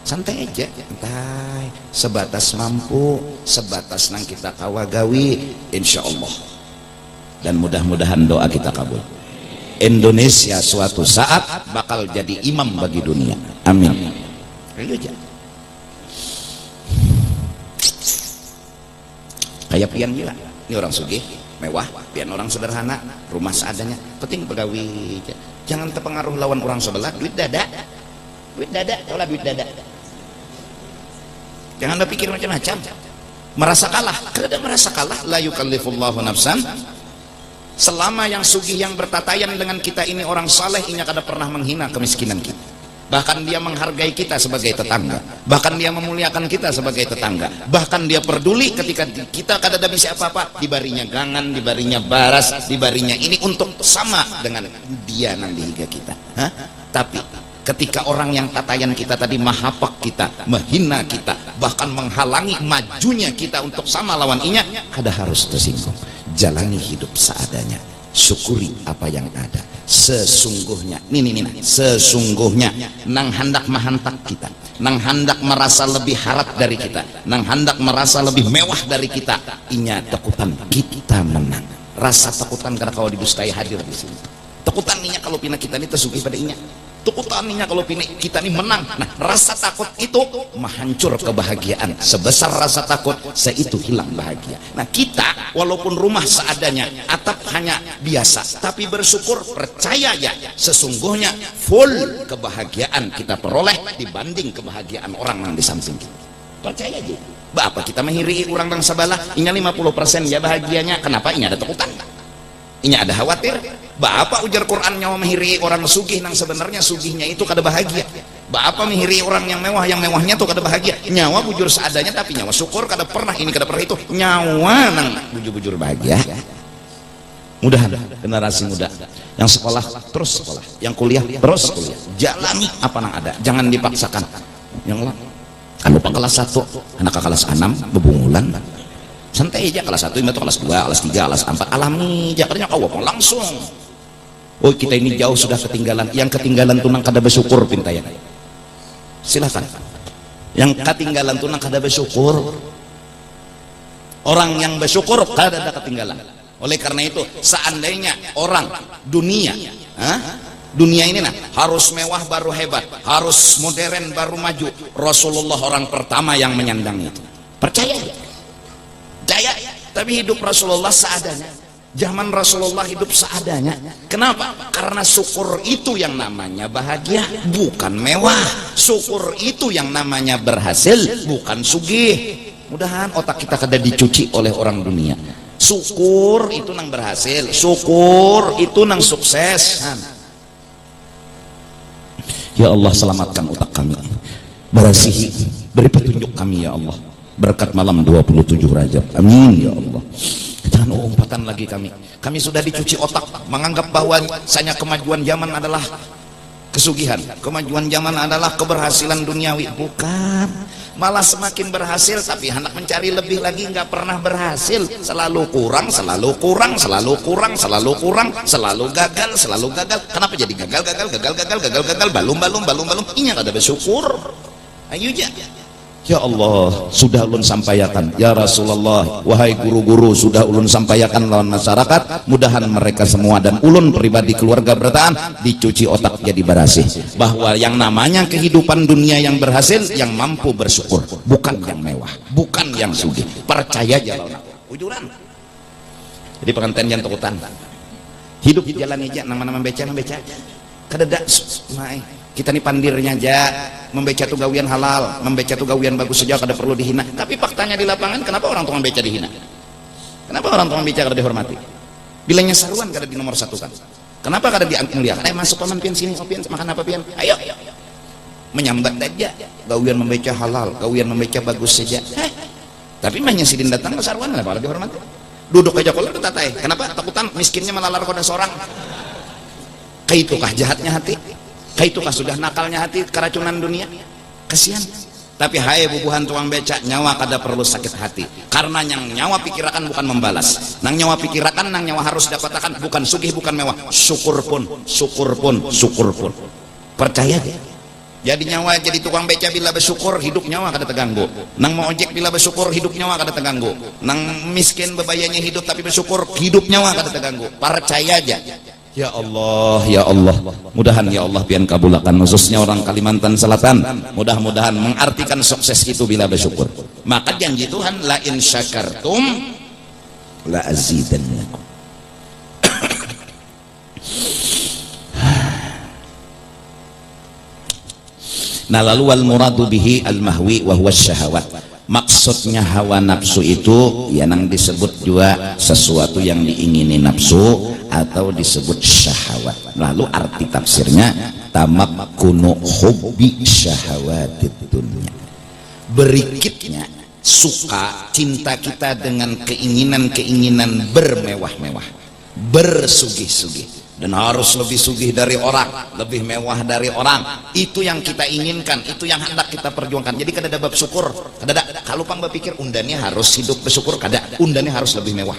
santai aja, santai, sebatas mampu, sebatas nang kita kawagawi, insya Allah. Dan mudah-mudahan doa kita kabul. Indonesia suatu saat bakal jadi imam bagi dunia, amin. Ayo aja. Kayak pian gila, ini orang sugih, mewah, pian orang sederhana, rumah seadanya, penting pegawai. Jangan terpengaruh lawan orang sebelah, duit dada, taulah duit dada. Jangan berpikir macam-macam, merasa kalah, kada merasa kalah. La yukallifullahu nafsan. Selama yang sugih yang bertatayan dengan kita ini orang saleh, ini kada pernah menghina kemiskinan kita. Bahkan dia menghargai kita sebagai tetangga, bahkan dia memuliakan kita sebagai tetangga, bahkan dia peduli ketika kita kada ada bisa apa-apa, dibarinya gangan, dibarinya baras, dibarinya ini untuk sama dengan dia nanti hingga kita. Tapi ketika orang yang tatayan kita tadi mahapak kita, menghina kita, bahkan menghalangi majunya kita untuk sama lawan inya, kada harus tersinggung. Jalani hidup seadanya, syukuri apa yang ada. Sesungguhnya sesungguhnya nang hendak mahantak kita, nang hendak merasa lebih harap dari kita, nang hendak merasa lebih mewah dari kita, inya takutan kita menang. Rasa takutan karena kau didustai hadir di sini. Takutan inya kalau pina kita ini tersugih pada inya, takutan inya kalau pina kita ini menang. Nah, rasa takut itu menghancur kebahagiaan. Sebesar rasa takut, seitu hilang bahagia. Nah, kita walaupun rumah seadanya, atap hanya biasa, tapi bersyukur, percaya ya, sesungguhnya full kebahagiaan kita peroleh dibanding kebahagiaan orang yang di samping kita. Percaya aja. Bapak kita menghiri orang bang sabalah, inya 50% ya bahagianya. Kenapa? Inya ada takutan, inya ada khawatir. Bapak ujar Quran nyawa menghiri orang sugih nang sebenarnya sugihnya itu kada bahagia. Bapak menghiri orang yang mewah, yang mewahnya tuh kada bahagia. Nyawa bujur seadanya tapi nyawa syukur kada pernah ini kada pernah itu. Nyawa nang bujur-bujur bahagia. Mudahan generasi muda yang sekolah terus sekolah, yang kuliah terus kuliah. Jalani apa nang ada, jangan dipaksakan. Yang lah kan lupa kelas 1, anak kelas 6 bebungulan. Santai aja kelas 1 itu kelas 2, kelas 3, kelas 4 alami aja katanya kau langsung. Oh kita ini jauh sudah ketinggalan. Yang ketinggalan tuh nang kada bersyukur pintaya. Silakan. Yang ketinggalan tuh nang kada bersyukur. Orang yang bersyukur kada ada ketinggalan. Oleh karena itu seandainya orang dunia, dunia ini nah harus mewah baru hebat, harus modern baru maju, Rasulullah orang pertama yang menyandang itu. Percaya ya? Percaya. Tapi hidup Rasulullah seadanya. Zaman Rasulullah hidup seadanya. Kenapa? Karena syukur itu yang namanya bahagia, bukan mewah. Syukur itu yang namanya berhasil, bukan sugih. Mudahan otak kita kada dicuci oleh orang dunia. Syukur itu nang berhasil, syukur itu nang sukses. Ya Allah, selamatkan otak kami, berasihi, beri petunjuk kami ya Allah, berkat malam 27 Rajab, amin ya Allah. Jangan umpatan lagi kami sudah dicuci otak, menganggap bahwa hanya kemajuan zaman adalah kesugihan, kemajuan zaman adalah keberhasilan duniawi. Bukan, malah semakin berhasil tapi hendak mencari lebih lagi, nggak pernah berhasil, selalu kurang, selalu kurang, selalu kurang, selalu kurang, selalu gagal, selalu gagal. Kenapa jadi gagal, balum, ini ada bersyukur. Ayo aja. Ya Allah, sudah ulun sampaikan ya Rasulullah, wahai guru-guru, sudah ulun sampaikan lawan masyarakat, mudahan mereka semua dan ulun pribadi keluarga bertahan dicuci otak jadi berhasil, bahwa yang namanya kehidupan dunia yang berhasil yang mampu bersyukur, bukan yang mewah, bukan yang sugih. Percaya aja lawan ujuran. Jadi pengantin yang takutan hidup di jalan aja, nama-nama beca kadada kita nih pandirnya aja, membeca tuh gawian halal, membeca tuh gawian bagus saja, kada perlu dihina. Tapi faktanya di lapangan, kenapa orang tukang beca dihina? Kenapa orang tukang beca kada dihormati? Bilangnya saruan kada di nomor satu kan? Kenapa kada dimuliakan? Masuk paman pian sini, pian makan apa pian? Ayo, menyambat aja. Gawian membeca halal, gawian membeca bagus saja. Tapi mahnya sidin datang ke saruan, kenapa kada dihormati? Duduk aja kalau tatai. Kenapa? Takutan miskinnya melalar koda seorang. Kaitukah jahatnya hati? Kaitukah sudah nakalnya hati, keracunan dunia? Kasihan. Tapi hai bubuhan tuang beca, nyawa kada perlu sakit hati, karena yang nyawa pikirakan bukan membalas, nang nyawa pikirakan, nang nyawa harus dapatakan bukan sugih, bukan mewah, syukur pun. Percaya deh. jadi nyawa jadi tukang beca bila bersyukur hidup nyawa kada terganggu, nang mau ojek bila bersyukur hidup nyawa kada terganggu, nang miskin bebayanya hidup tapi bersyukur hidup nyawa kada terganggu. Percaya aja. Ya Allah, mudahan ya Allah pian kabulakan, khususnya orang Kalimantan Selatan, mudah-mudahan mengartikan sukses itu bila bersyukur. Maka janji Tuhan, la in syakartum la azidannakum. Nah, lalu wal muradu bihi al mahwi wa huwa syahawat. Maksudnya hawa nafsu itu ya nang disebut juga sesuatu yang diingini nafsu atau disebut syahwat. Lalu arti tafsirnya tamakkunu hubbi syahawatid dunya. Berikitnya suka cinta kita dengan keinginan-keinginan bermewah-mewah, bersugih-sugih, dan harus lebih sugih dari orang, lebih mewah dari orang. Itu yang kita inginkan, itu yang hendak kita perjuangkan. Jadi kada ada bab syukur, kada ada. Kalau pang berpikir undanya harus hidup bersyukur, kada. Undanya harus lebih mewah,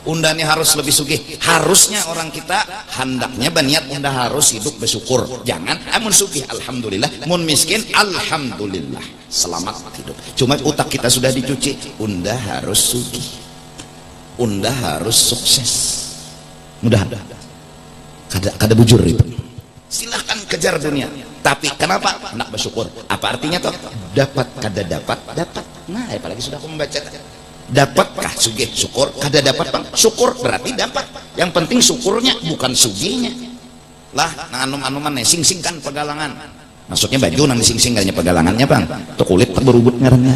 undanya harus lebih sugih. Harusnya orang kita hendaknya berniat unda harus hidup bersyukur. Jangan amun sugih alhamdulillah, mun miskin alhamdulillah, selamat hidup. Cuma utak kita sudah dicuci, unda harus sugih, unda harus sukses. Mudah-mudahan kada bujur itu. Silahkan kejar dunia, tapi kenapa nak bersyukur? Apa artinya toh? Dapat kada dapat dapat. Nah, apalagi sudah aku membaca, dapatkah sugih syukur, kada dapat bang syukur berarti dapat. Yang penting syukurnya bukan sugihnya lah. Nah, anum-anuman sing-sing kan pegalangan, maksudnya baju nang sing-sing kayaknya pegalangannya bang, tuh kulit berubut ngarannya.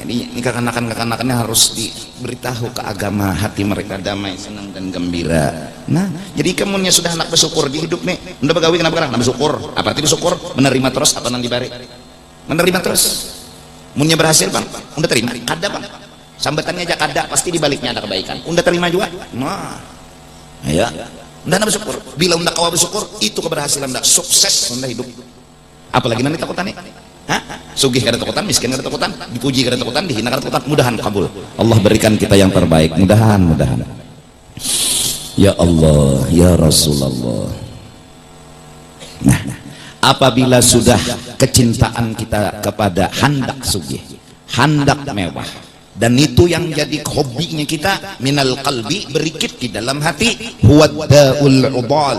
Ini kekanakan-kekanakannya harus diberitahu ke agama, hati mereka damai, senang dan gembira. Nah, jadi kamunya sudah nak bersyukur di hidup nih, udah begawi kenapa nak bersyukur? Apa arti bersyukur? Menerima terus atau nanti bari? Menerima terus. Munnya berhasil bang, udah terima. Kada bang, sambatannya aja kada, pasti di baliknya ada kebaikan. Udah terima juga. Nah, ya, udah nak bersyukur. Bila udah kau bersyukur, itu keberhasilan, udah sukses, udah hidup. Apalagi nanti takutan nih. Sugih kada takutan, miskin kada takutan, dipuji kada takutan, dihina kada takutan. Mudahan kabul, Allah berikan kita yang terbaik, mudahan. Ya Allah, ya Rasulullah. Nah, apabila sudah kecintaan kita kepada hendak sugih, hendak mewah, dan itu yang jadi hobinya kita, minal qalbi, berikit di dalam hati, huwaddaul ubal,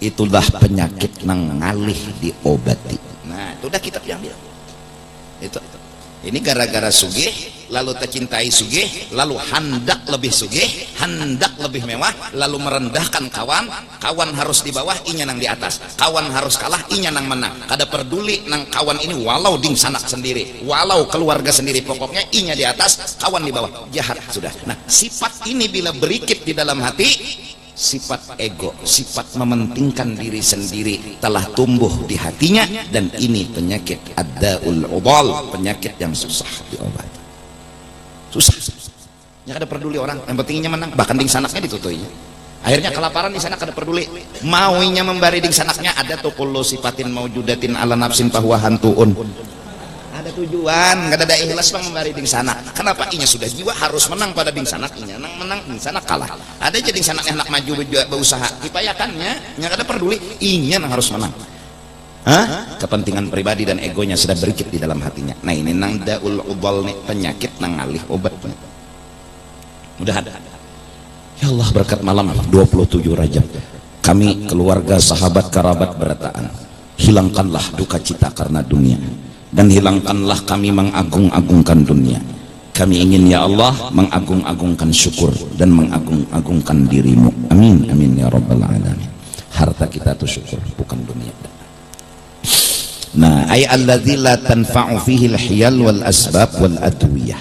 itulah penyakit nang ngalih diobati. Nah, itu udah kitab yang bilang itu. Ini gara-gara sugih, lalu tercintai sugih, lalu hendak lebih sugih, hendak lebih mewah, lalu merendahkan kawan. Kawan harus di bawah, inya nang di atas. Kawan harus kalah, inya nang menang. Kada peduli nang kawan ini walau ding sanak sendiri, walau keluarga sendiri, pokoknya inya di atas, kawan di bawah. Jahat sudah. Nah, sifat ini bila berikit di dalam hati, sifat ego, sifat mementingkan diri sendiri telah tumbuh di hatinya, dan ini penyakit addaul ubal, penyakit yang susah diobati. Susah. Ya kada peduli orang, yang pentingnya menang, bahkan ding sanaknya ditutuinya. Akhirnya kelaparan di sana kada peduli. Maunya membari ding sanaknya, ada tuh kullu sifatin maujudatin ala nafsin fahuwa hantuun. Ada tujuan, kada ada ikhlas bang membari ding sanak. Kenapa? Inya sudah jiwa harus menang pada ding sanak, inya nang menang ding sanak kalah. Ada jadi sanaknya nak maju berusaha, dipayakannya, nya kada peduli, inya nang harus menang. Kepentingan pribadi dan egonya sudah berikit di dalam hatinya. Nah, ini nang daul ubal nih, penyakit nang ngalih obat. Mudah ada. Ya Allah, berkat malam 27 Rajab, kami keluarga sahabat kerabat berataan, hilangkanlah duka cita karena dunia, dan hilangkanlah kami mengagung-agungkan dunia. Kami ingin ya Allah mengagung-agungkan syukur dan mengagung-agungkan dirimu. Amin amin ya rabbal alamin. Harta kita itu syukur, bukan dunia. Nah, ay alladzi la tanfa'u fihi al-hiyal wal asbab wal adwiyah,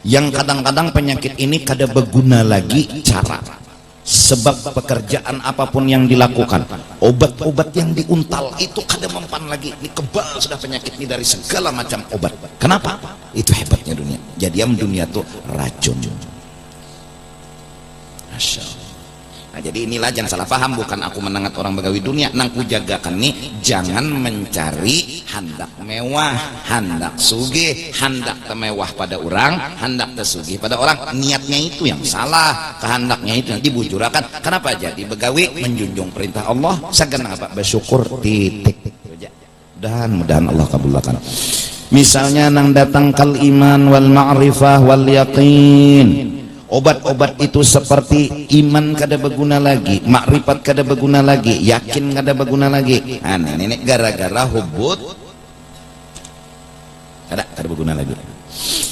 yang kadang-kadang penyakit ini kada berguna lagi cara, sebab pekerjaan apapun yang dilakukan, obat-obat yang diuntal itu kada mempan lagi. Ini kebal sudah penyakit ini dari segala macam obat. Kenapa? Itu hebatnya dunia. Jadi dunia itu racun. Masya Allah. Nah, jadi inilah, jangan salah paham, bukan aku menangat orang begawi dunia. Nangku jagakan nih, jangan mencari hendak mewah, hendak sugih, hendak temewah pada orang, hendak tersugih pada orang. Niatnya itu yang salah, kehendaknya itu yang dibujurakan. Kenapa? Jadi begawi menjunjung perintah Allah, segan apa? Bersyukur, titik. Mudah-mudahan Allah kabulkan. Misalnya nang datang kal iman wal ma'rifah wal yaqin. Obat-obat itu seperti iman kada berguna lagi, makrifat kada berguna lagi, yakin kada berguna lagi. Nenek gara-gara hubut kada berguna lagi.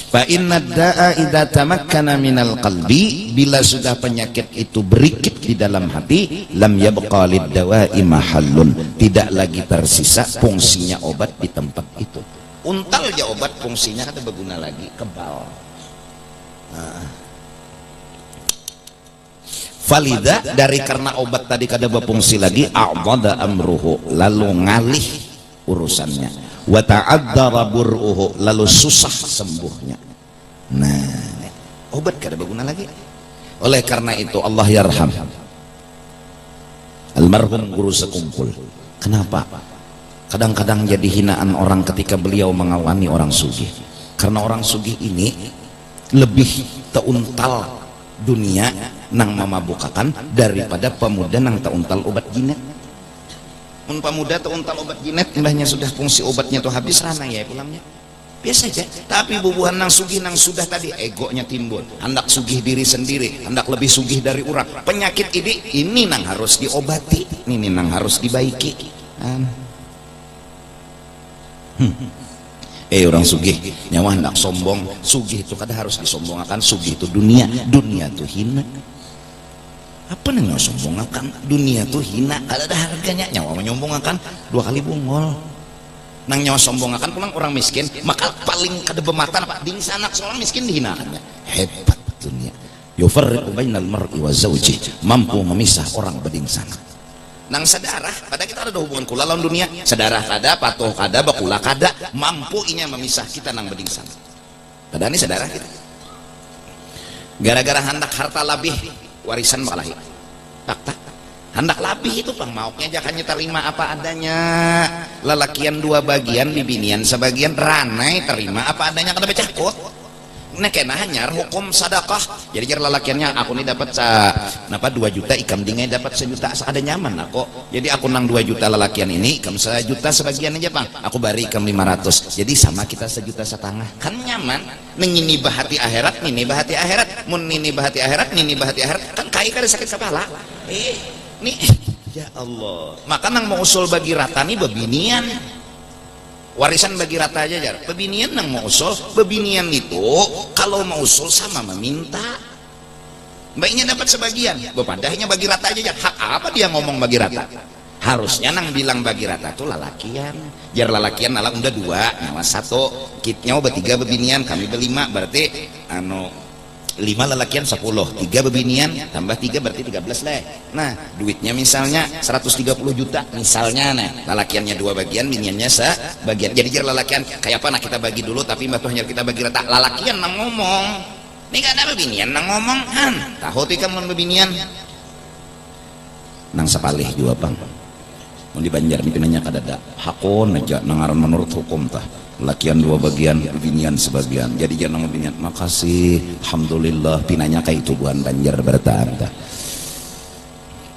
Fa inna da'a idza tamakkana minal qalbi, bila sudah penyakit itu berikit di dalam hati, lam yabqa lid dawa'i mahallun, tidak lagi tersisa fungsinya obat di tempat itu. Untal ya obat fungsinya kada berguna lagi, kebal. Falida, dari karena obat tadi kada berfungsi lagi, a'dada amruhu, lalu ngalih urusannya, wa ta'addara bur'uhu, lalu susah sembuhnya. Obat kada berguna lagi. Oleh karena itu Allah yarham almarhum guru sekumpul. Kenapa? Kadang-kadang jadi hinaan orang ketika beliau mengawani orang sugih, karena orang sugih ini lebih teuntal dunia nang memabukakan daripada pemuda nang teuntal obat jinet. Mun pemuda teuntal obat jinet, mbahnya sudah fungsi obatnya tuh habis, rana ya pulangnya biasa aja. Tapi bubuhan nang sugih nang sudah tadi egonya timbul, hendak sugih diri sendiri, hendak lebih sugih dari orang. Penyakit ini nang harus diobati, ini nang harus dibaiki. Orang sugih nyawa hendak sombong, sugih itu kada harus disombongkan. Sugih itu dunia tuh hina. Apa nang sombongkan? Dunia tuh hina, kada ada harganya. Nyawa menyombongkan 2 kali bungol. Nang nyawa sombongkan pulang orang miskin, maka paling kada bematan apa? Dingsa anak seorang miskin dihinakannya. Hebat dunia. Yufarriqu bainal mar'i wa zawji, mampu memisah orang bedingsana. Nang sadarah, pada kita ada hubungan kula lawan dunia, sadarah kada, patuh kada, bakula kada, mampu inya memisah kita nang bedingsan. Pada ini sadarah kita. Gara-gara hendak harta labih, warisan bakalahi. Tak. Hendak labih itu pang mauknya jangan terima apa adanya. Lalakian 2 bagian, bibinian sebagian, ranai terima apa adanya kada becakut. Kena hanyar hukum sadakah. Jadi jar lalakiannya aku nih dapat 2 juta, ikam dingai dapat 1 juta, ada nyaman aku. Jadi aku nang 2 juta lalakian ini, ikam 1 juta sebagian aja bang, aku bari ikam 500, jadi sama kita 1,5 juta, kan nyaman. Nini bahati akhirat, nini bahati akhirat, mun nini bahati akhirat, nini bahati akhirat, kan kai kada sakit kepala. Nih ya Allah, maka nang mau usul bagi rata nih bebinian. Warisan bagi rata aja jar. Bebinian nang mau usul, bebinian itu kalau mau usul sama meminta. Baiknya dapat sebagian, bepadahnya bagi rata aja jar. Hak apa dia ngomong bagi rata? Harusnya nang bilang bagi rata tuh lalakian. Jar lalakian nala unda 2, nyawa 1, kitnya bertiga bebinian, kami berlima, berarti 5 lalakian 10, 3 bebinian tambah 3 berarti 13 lah. Nah duitnya misalnya 130 juta misalnya, lalakiannya 2 bagian, biniannya sebagian. Jadi jar lalakian kayak apa, kita bagi dulu, tapi batuhnya kita bagi rata. Lalakian nang ngomong, ini kan ada bebinian nang ngomong, tahu tuh kamu bebinian nang sepalih juga bang. Mau di Banjar pimpinannya kadada hakon aja nangaran menurut hukum tah. Lakian 2 bagian, binian sebagian. Jadi jangan binian. Makasih, alhamdulillah, pinanya kayak itu buan Banjar bertahan.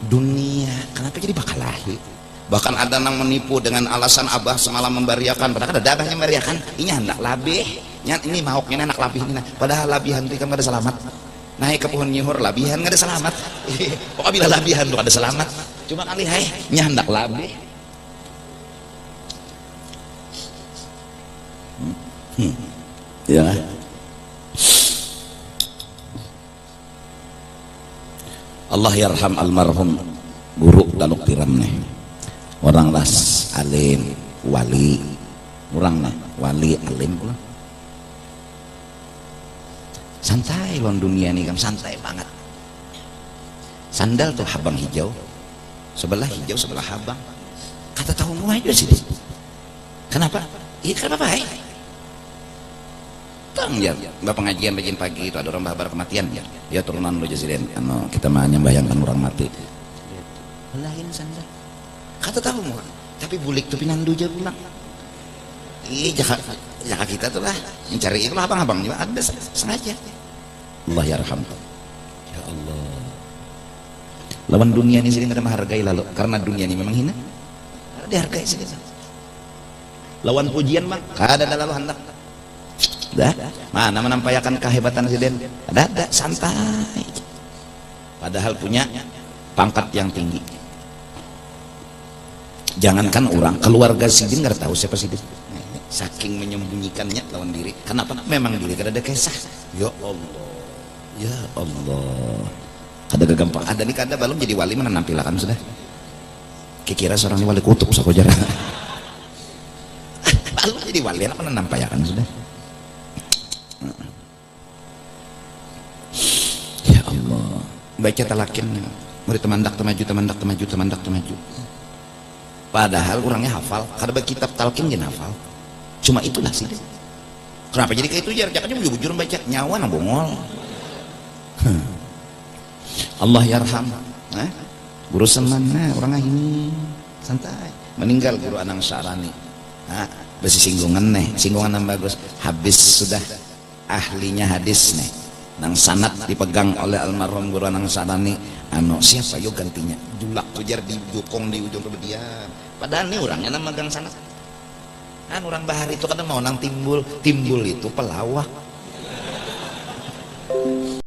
Dunia, kenapa jadi bakalahi? Bahkan ada nang menipu dengan alasan abah semalam membariakan, padahal ada abahnya membariakan. Ini hendak labih, ini mauknya anak labih ini. Padahal labihan itu kan gak ada selamat. Naik ke pohon nyuhur, labihan gak ada selamat. Pokoknya bila labihan tuh ada selamat. Cuma kali ini hendak labih. Ya. Allah yarham almarhum guru Daluk Tiram nih. Orang las alim wali, orang nih wali alim pula. Santai lawan dunia nih kan, santai banget. Sandal tuh habang hijau, sebelah hijau sebelah habang. Kata tahu mau aja sih. Kenapa? Iya kenapa baik? Tang ya, bapak pengajian bajin pagi itu ada orang babar kematian ya. Dia turunan lo jasiden, kita mah membayangkan orang mati. Lain sandal. Kata tahu mau, tapi bulik tuh pinandu aja pulang. Jaka kita tuh lah mencari itu lah abang-abang juga ada sengaja. Allah yarham. Ya Allah. Lawan dunia ini sering ada menghargai lalu, karena dunia ini memang hina. Dihargai saja. lawan pujian mah kada ada lalu hendak dah mana menampayakan kehebatan si Den ada santai padahal punya pangkat yang tinggi. Jangankan orang keluarga Sidin nggak tahu siapa Sidin, saking menyembunyikannya lawan diri. Kenapa? Memang diri kada ada kisah. Ya Allah, ya Allah, kada gampang ada nih kada belum jadi wali mana nampilakan sudah kira seorang wali kutub saku jarang lalu jadi wali apa nampayakan sudah. Ya Allah, baca talakin murid temandak temaju. Padahal orangnya hafal, kada kitab talqin dia hafal. Cuma itulah sih. Kenapa jadi kayak itu jar? Jangan bujur-bujur baca nyawa nang bongol. Allah yarham. Guru semana orang ini santai. Meninggal guru Anang Syarani. Besi singgungan singgungan yang bagus. Habis sudah ahlinya hadis nih. Nang sanad dipegang oleh almarhum guru Anang Syarani. Siapa yuk gantinya? Julak tujar didukung di ujung kemudian. Padahal ini orangnya nama megang sanad. Orang bahar itu kadang mau nang timbul itu pelawak.